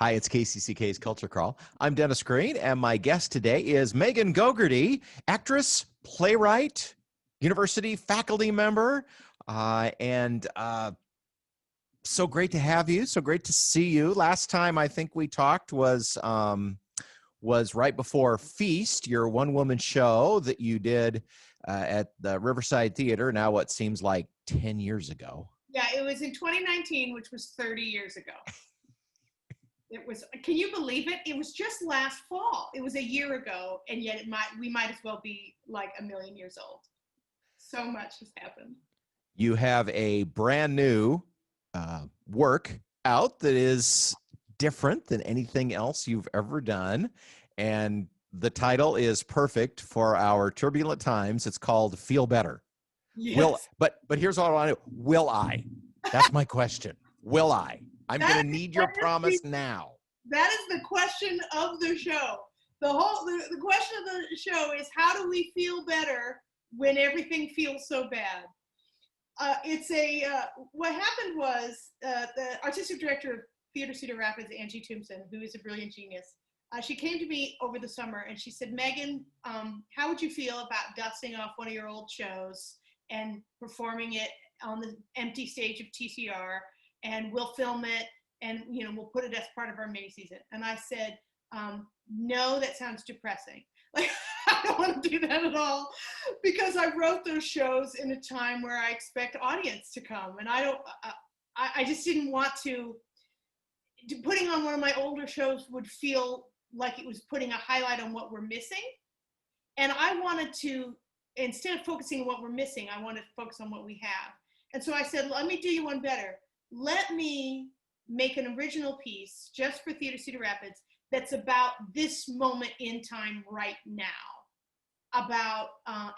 Hi, it's KCCK's Culture Crawl. I'm Dennis Green, and my guest today is Megan Gogerty, actress, playwright, university faculty member, and so great to have you. So great to see you. Last time I think we talked was right before Feast, your one-woman show that you did at the Riverside Theater. Now, what seems like 10 years ago. Yeah, it was in 2019, which was 30 years ago. It was, can you believe it? It was just last fall. It was a year ago, and yet we might as well be like a million years old. So much has happened. You have a brand new work out that is different than anything else you've ever done. And the title is perfect for our turbulent times. It's called Feel Better. Yes. But here's what I want to know. Will I? That's my question. Will I? I'm going to need your promise now. That is the question of the show. The question of the show is, how do we feel better when everything feels so bad? What happened was the artistic director of Theater Cedar Rapids, Angie Tombson, who is a brilliant genius, she came to me over the summer and she said, Megan, how would you feel about dusting off one of your old shows and performing it on the empty stage of TCR, and we'll film it and we'll put it as part of our mini season? And I said, no, that sounds depressing. Like, I don't want to do that at all, because I wrote those shows in a time where I expect audience to come, and I just didn't want to. Putting on one of my older shows would feel like it was putting a highlight on what we're missing, and I wanted to, instead of focusing on what we're missing, I wanted to focus on what we have. And so I said, let me do you one better. Let me make an original piece just for Theater Cedar Rapids that's about this moment in time right now.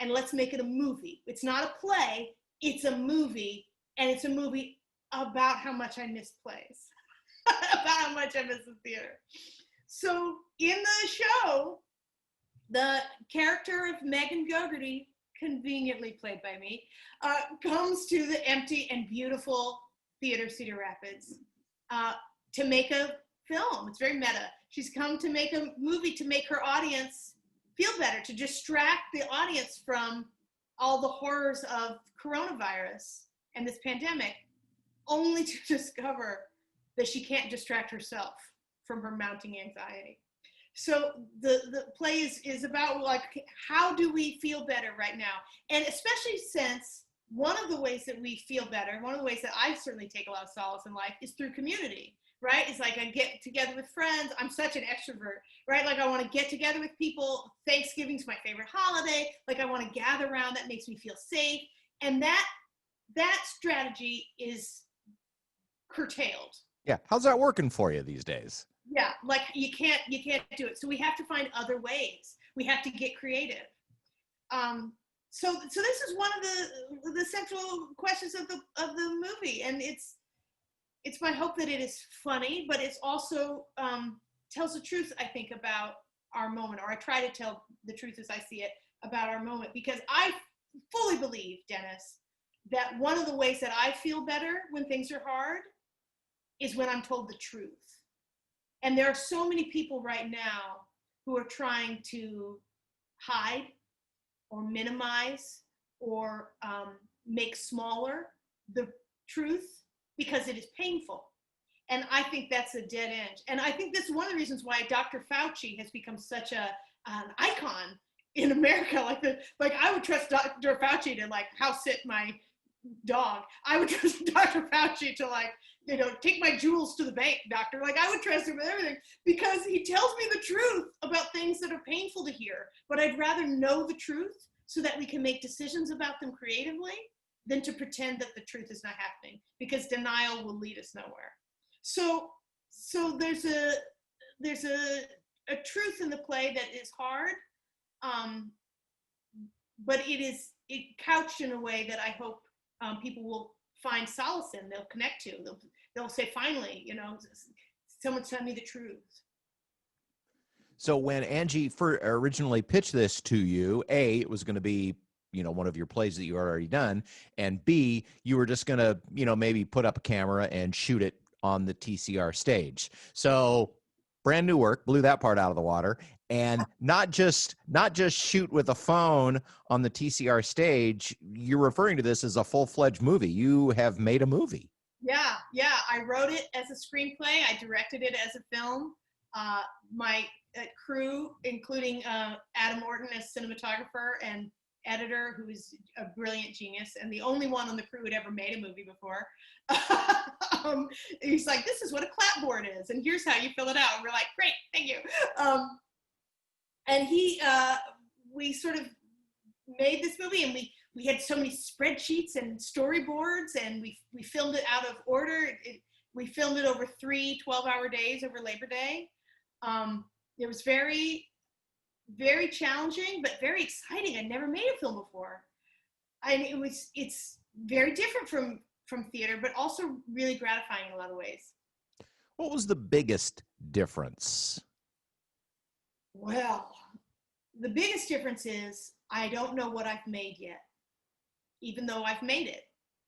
And let's make it a movie. It's not a play, it's a movie, and it's a movie about how much I miss plays, about how much I miss the theater. So in the show, the character of Megan Gogerty, conveniently played by me, comes to the empty and beautiful Theater Cedar Rapids to make a film. It's very meta. She's come to make a movie to make her audience feel better, to distract the audience from all the horrors of coronavirus and this pandemic, only to discover that she can't distract herself from her mounting anxiety. So the play is about, like, how do we feel better right now? And especially since one of the ways that we feel better, one of the ways that I certainly take a lot of solace in life, is through community, right? It's like I get together with friends. I'm such an extrovert, right? Like, I want to get together with people. Thanksgiving's my favorite holiday. Like, I want to gather around. That makes me feel safe. And that strategy is curtailed. Yeah. How's that working for you these days? Yeah, like you can't do it. So we have to find other ways. We have to get creative. So this is one of the central questions of the movie, and it's my hope that it is funny, but it's also tells the truth, I think, about our moment, or I try to tell the truth as I see it about our moment, because I fully believe, Dennis, that one of the ways that I feel better when things are hard is when I'm told the truth. And there are so many people right now who are trying to hide or minimize or make smaller the truth because it is painful. And I think that's a dead end. And I think that's one of the reasons why Dr. Fauci has become such an icon in America. Like I would trust Dr. Fauci to, like, house sit my dog. I would trust Dr. Fauci to, like, take my jewels to the bank, doctor. Like, I would trust him with everything, because he tells me the truth about things that are painful to hear. But I'd rather know the truth so that we can make decisions about them creatively than to pretend that the truth is not happening, because denial will lead us nowhere. So there's a truth in the play that is hard, but it couched in a way that I hope people will find solace in. They'll connect to. They'll say, finally, someone's telling me the truth. So when Angie originally pitched this to you, A, it was going to be, one of your plays that you already done, and B, you were just going to, maybe put up a camera and shoot it on the TCR stage. So brand new work, blew that part out of the water, and not just shoot with a phone on the TCR stage. You're referring to this as a full-fledged movie. You have made a movie. Yeah, yeah. I wrote it as a screenplay. I directed it as a film. My crew, including Adam Orton as cinematographer and editor, who is a brilliant genius and the only one on the crew who'd ever made a movie before. He's like, this is what a clapboard is, and here's how you fill it out. And we're like, great, thank you. And we sort of made this movie, and we had so many spreadsheets and storyboards, and we filmed it out of order. We filmed it over 3 12-hour days over Labor Day. It was very, very challenging, but very exciting. I'd never made a film before. It's very different from theater, but also really gratifying in a lot of ways. What was the biggest difference? Well, the biggest difference is I don't know what I've made yet, even though I've made it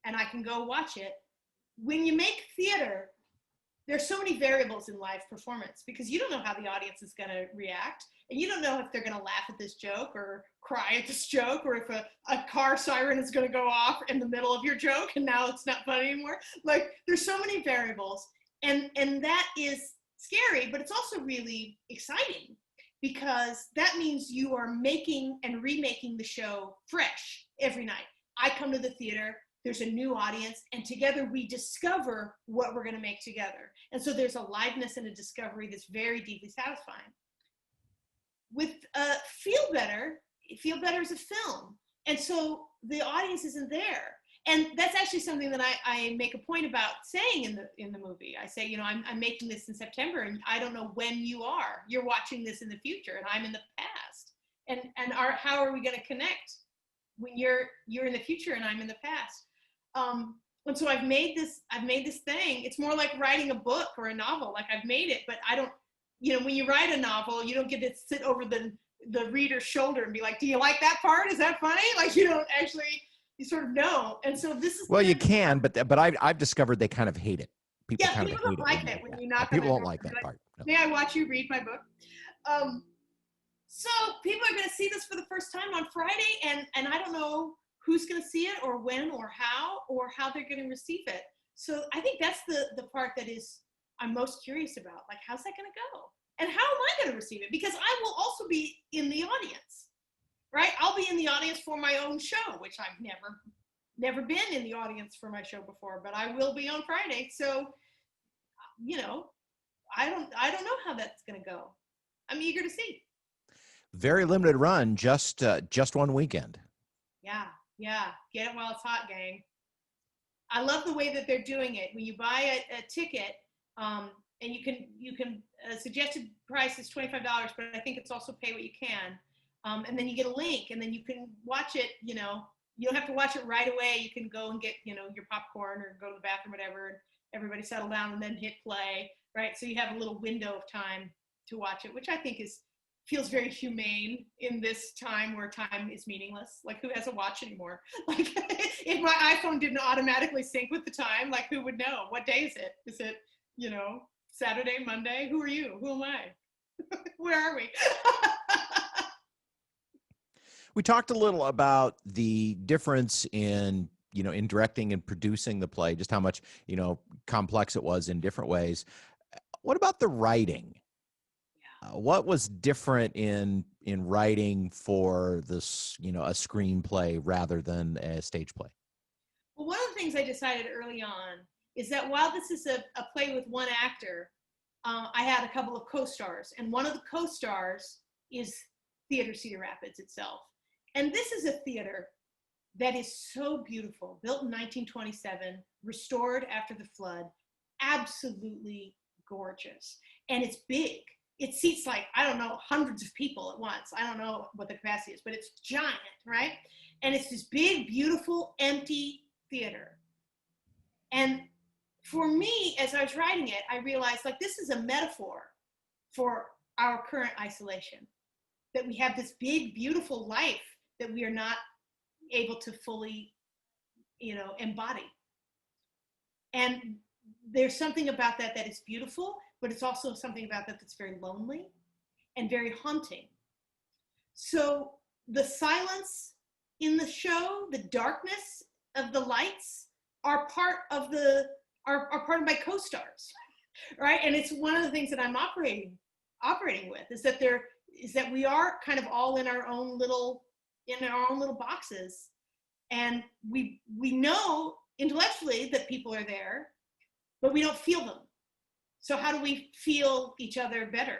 and I can go watch it. When you make theater, there's so many variables in live performance because you don't know how the audience is going to react, and you don't know if they're going to laugh at this joke or cry at this joke, or if a car siren is going to go off in the middle of your joke and now it's not funny anymore. Like, there's so many variables, and that is scary, but it's also really exciting because that means you are making and remaking the show fresh every night. I come to the theater, there's a new audience, and together we discover what we're going to make together. And so there's a liveness and a discovery that's very deeply satisfying. With Feel Better is a film. And so the audience isn't there. And that's actually something that I make a point about saying in the movie. I say, I'm making this in September, and I don't know when you are. You're watching this in the future, and I'm in the past. And how are we going to connect when you're in the future and I'm in the past? And so I've made this thing. It's more like writing a book or a novel. Like, I've made it, but I don't. When you write a novel, you don't get to sit over the reader's shoulder and be like, do you like that part? Is that funny? Like, you don't actually. You sort of know. And so this is. Well, you can, but I've discovered they kind of hate it. People kind of don't hate like it when you knock on people their don't door. like that part. No. May I watch you read my book? So people are going to see this for the first time on Friday, and I don't know who's going to see it or when or how they're going to receive it. So I think that's the part that I'm most curious about. Like, how's that going to go? And how am I going to receive it? Because I will also be in the audience, right? I'll be in the audience for my own show, which I've never been in the audience for my show before, but I will be on Friday. So, I don't know how that's going to go. I'm eager to see. Very limited run, just one weekend. Yeah. Get it while it's hot, gang. I love the way that they're doing it. When you buy a ticket, and you can suggested price is $25, but I think it's also pay what you can. And then you get a link, and then you can watch it. You don't have to watch it right away. You can go and get your popcorn or go to the bathroom, whatever. And everybody settle down and then hit play, right? So you have a little window of time to watch it, which I think feels very humane in this time where time is meaningless. Like, who has a watch anymore? Like, if my iPhone didn't automatically sync with the time, like, who would know? What day is it? Is it, Saturday, Monday? Who are you? Who am I? Where are we? We talked a little about the difference in directing and producing the play, just how much, complex it was in different ways. What about the writing? What was different in writing for this, a screenplay rather than a stage play? Well, one of the things I decided early on is that while this is a play with one actor, I had a couple of co-stars, and one of the co-stars is Theater Cedar Rapids itself. And this is a theater that is so beautiful, built in 1927, restored after the flood, absolutely gorgeous. And it's big. It seats like, I don't know, hundreds of people at once. I don't know what the capacity is, but it's giant, right? And it's this big, beautiful, empty theater. And for me, as I was writing it, I realized, like, this is a metaphor for our current isolation, that we have this big, beautiful life that we are not able to fully, embody. And there's something about that that is beautiful, but it's also something about that that's very lonely and very haunting. So the silence in the show, the darkness of the lights are part of are part of my co-stars, right? And it's one of the things that I'm operating with is that we are kind of all in our own little boxes, and we know intellectually that people are there, but we don't feel them. So how do we feel each other better?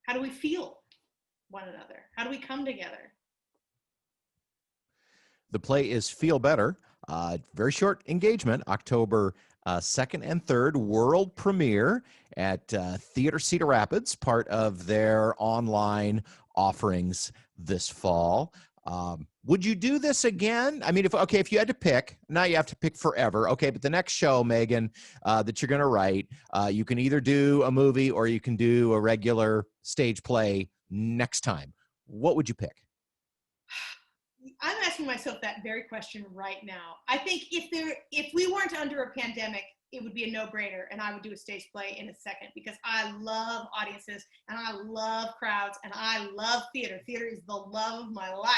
How do we feel one another? How do we come together? The play is Feel Better. Very short engagement, October 2nd and 3rd, world premiere at Theater Cedar Rapids, part of their online offerings this fall. Would you do this again? I mean, if you had to pick, now you have to pick forever. Okay, but the next show, Megan, that you're going to write, you can either do a movie or you can do a regular stage play next time. What would you pick? I'm asking myself that very question right now. I think if we weren't under a pandemic, it would be a no-brainer, and I would do a stage play in a second, because I love audiences and I love crowds and I love theater. Theater is the love of my life.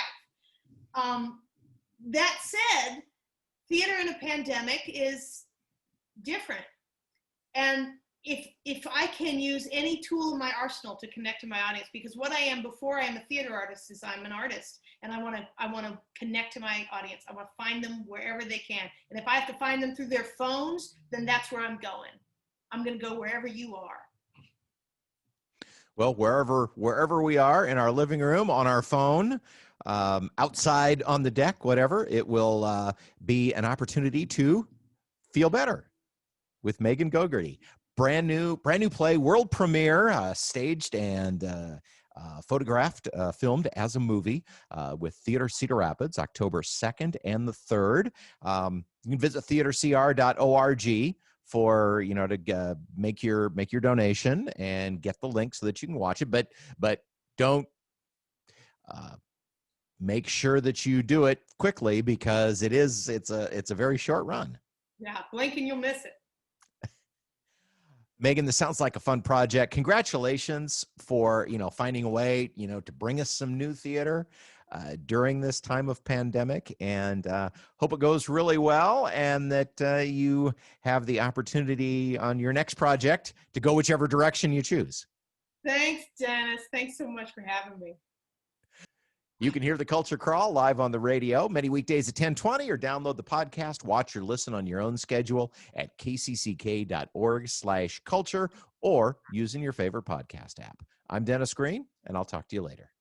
That said, theater in a pandemic is different, and if I can use any tool in my arsenal to connect to my audience, because what I am before I am a theater artist is I'm an artist, and I want to connect to my audience. I want to find them wherever they can, and if I have to find them through their phones, then that's where I'm going. I'm going to go wherever you are. Well, wherever we are, in our living room, on our phone, outside on the deck, whatever, it will be an opportunity to feel better with Megan Gogerty. Brand new play, world premiere, staged and photographed, filmed as a movie with Theater Cedar Rapids, October 2nd and the 3rd. You can visit theatercr.org for, to make your donation and get the link so that you can watch it. But don't make sure that you do it quickly, because it's a very short run. Yeah, blink and you'll miss it. Megan, this sounds like a fun project. Congratulations for, finding a way, to bring us some new theater during this time of pandemic, and hope it goes really well, and that you have the opportunity on your next project to go whichever direction you choose. Thanks, Dennis. Thanks so much for having me. You can hear The Culture Crawl live on the radio many weekdays at 10:20, or download the podcast, watch or listen on your own schedule at kcck.org/culture, or using your favorite podcast app. I'm Dennis Green, and I'll talk to you later.